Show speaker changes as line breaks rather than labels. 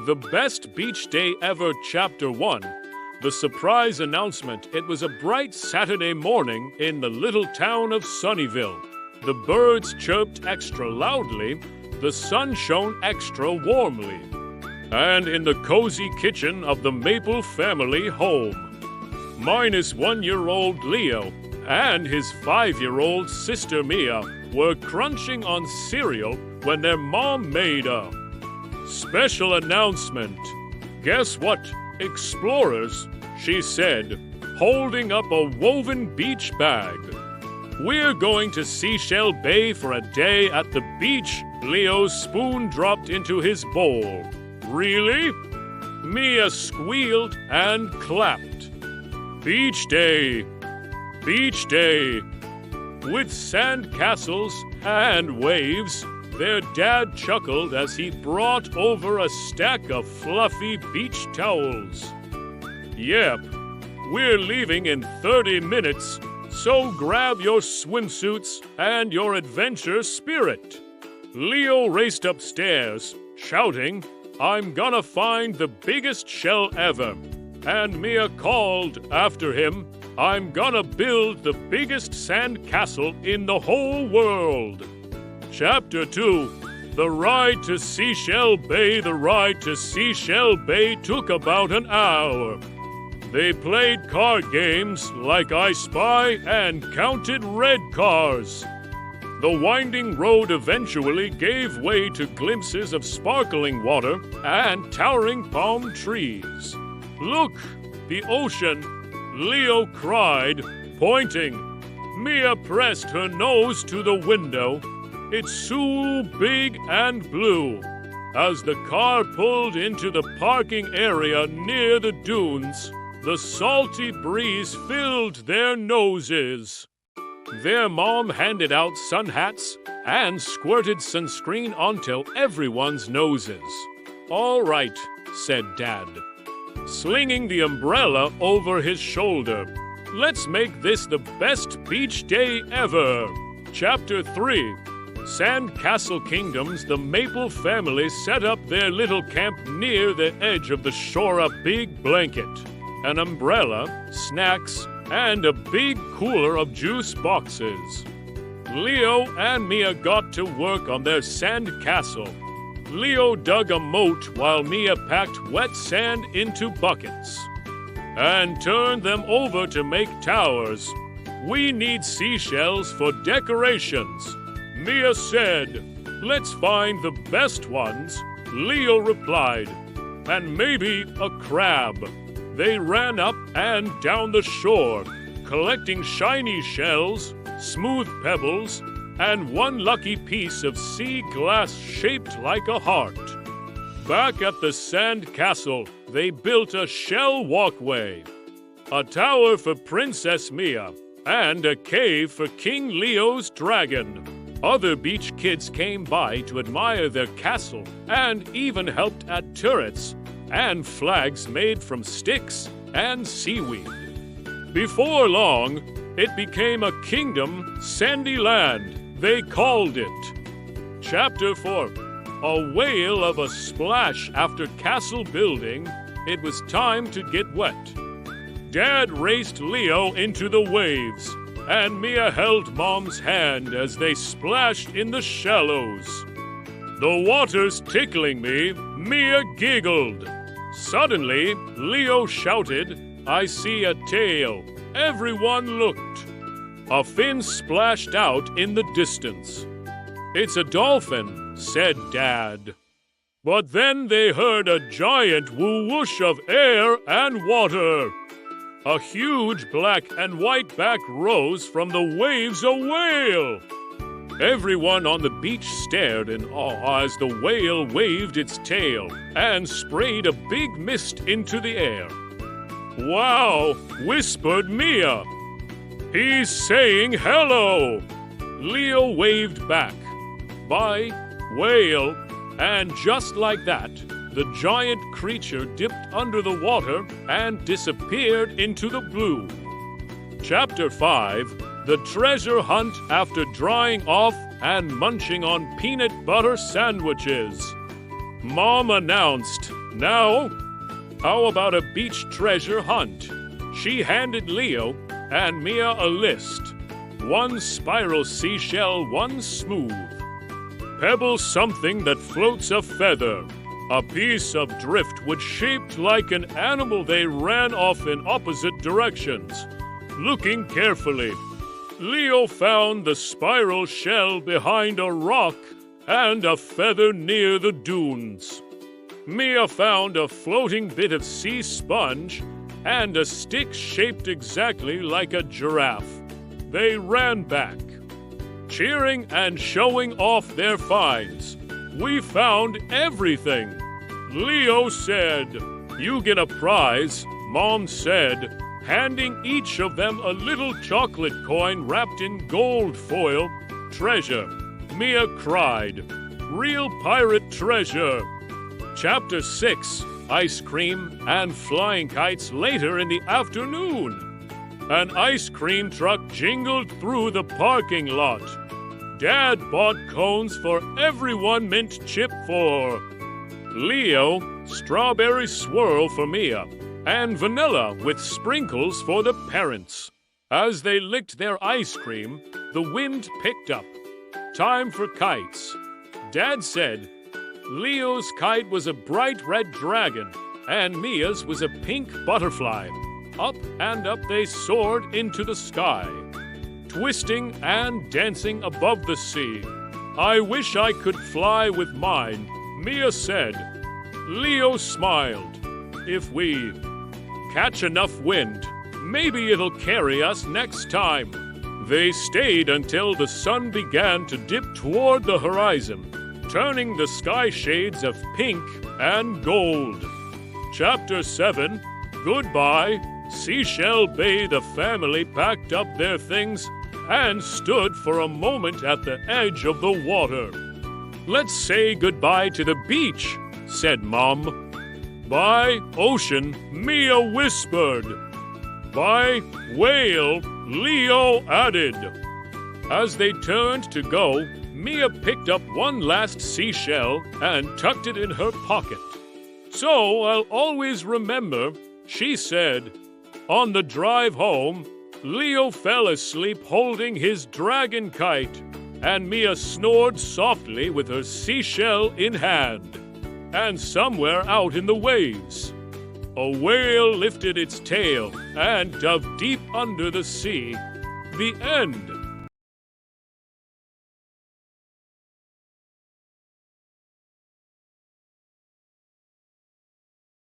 The Best Beach Day Ever Chapter 1. The surprise announcement. It was a bright Saturday morning in the little town of Sunnyville. The birds chirped extra loudly, the sun shone extra warmly. And in the cozy kitchen of the Maple family home, minus 1-year-old Leo and his 5-year-old sister Mia were crunching on cereal when their mom made a special announcement. Guess what, explorers, she said, holding up a woven beach bag. We're going to Seashell Bay for a day at the beach. Leo's spoon dropped into his bowl. Really? Mia squealed and clapped. Beach day! Beach day! With sandcastles and waves, their dad chuckled as he brought over a stack of fluffy beach towels. Yep, we're leaving in 30 minutes, so grab your swimsuits and your adventure spirit. Leo raced upstairs, shouting, I'm gonna find the biggest shell ever. And Mia called after him, I'm gonna build the biggest sandcastle in the whole world. Chapter 2. The ride to Seashell Bay. The ride to Seashell Bay took about an hour. They played card games like I Spy and counted red cars. The winding road eventually gave way to glimpses of sparkling water and towering palm trees. Look, the ocean, Leo cried, pointing. Mia pressed her nose to the window. It's so big and blue. As the car pulled into the parking area near the dunes, the salty breeze filled their noses. Their mom handed out sun hats and squirted sunscreen onto everyone's noses. All right, said Dad, slinging the umbrella over his shoulder. Let's make this the best beach day ever. Chapter 3. Sandcastle Kingdoms. The Maple family set up their little camp near the edge of the shore. A big blanket, an umbrella, snacks, and a big cooler of juice boxes. Leo and Mia got to work on their sandcastle. Leo dug a moat while Mia packed wet sand into buckets and turned them over to make towers. We need seashells for decorations, Mia said. Let's find the best ones, Leo replied, and maybe a crab. They ran up and down the shore, collecting shiny shells, smooth pebbles, and one lucky piece of sea glass shaped like a heart. Back at the sandcastle, they built a shell walkway, a tower for Princess Mia, and a cave for King Leo's dragon. Other beach kids came by to admire their castle and even helped add turrets and flags made from sticks and seaweed. Before long, it became a kingdom, sandy land, they called it. Chapter 4. A whale of a splash. After castle building, it was time to get wet. Dad raced Leo into the waves, and Mia held Mom's hand as they splashed in the shallows. The water's tickling me, Mia giggled. Suddenly, Leo shouted, I see a tail. Everyone looked. A fin splashed out in the distance. It's a dolphin, said Dad. But then they heard a giant whoosh of air and water. A huge black and white back rose from the waves. A whale! Everyone on the beach stared in awe as the whale waved its tail and sprayed a big mist into the air. Wow, whispered Mia. He's saying hello. Leo waved back. Bye, whale. And just like that, the giant creature dipped under the water and disappeared into the blue. Chapter 5. The treasure hunt. After drying off and munching on peanut butter sandwiches, Mom announced, Now, how about a beach treasure hunt? She handed Leo and Mia a list. 1 spiral seashell, 1 smooth. Pebble something that floats a feather. A piece of driftwood shaped like an animal. They ran off in opposite directions. Looking carefully, Leo found the spiral shell behind a rock and a feather near the dunes. Mia found a floating bit of sea sponge and a stick shaped exactly like a giraffe. They ran back, cheering and showing off their finds. We found everything. Leo said, "You get a prize," Mom said, handing each of them a little chocolate coin wrapped in gold foil. "Treasure," Mia cried. "Real pirate treasure." Chapter 6, Ice Cream and Flying Kites. Later in the afternoon, an ice cream truck jingled through the parking lot. Dad bought cones for everyone, mint chip for Leo, strawberry swirl for Mia, and vanilla with sprinkles for the parents. As they licked their ice cream, the wind picked up. Time for kites. Dad said Leo's kite was a bright red dragon, and Mia's was a pink butterfly. Up and up they soared into the sky, twisting and dancing above the sea. "I wish I could fly with mine," Mia said. Leo smiled. "If we catch enough wind, maybe it'll carry us next time." They stayed until the sun began to dip toward the horizon, turning the sky shades of pink and gold. Chapter 7, Goodbye, Seashell Bay. The family packed up their things and stood for a moment at the edge of the water. "Let's say goodbye to the beach," said Mom. "Bye, ocean," Mia whispered. "Bye, whale," Leo added. As they turned to go, Mia picked up one last seashell and tucked it in her pocket. "So I'll always remember," she said. On the drive home, Leo fell asleep holding his dragon kite, and Mia snored softly with her seashell in hand. And somewhere out in the waves, a whale lifted its tail and dove deep under the sea. The end.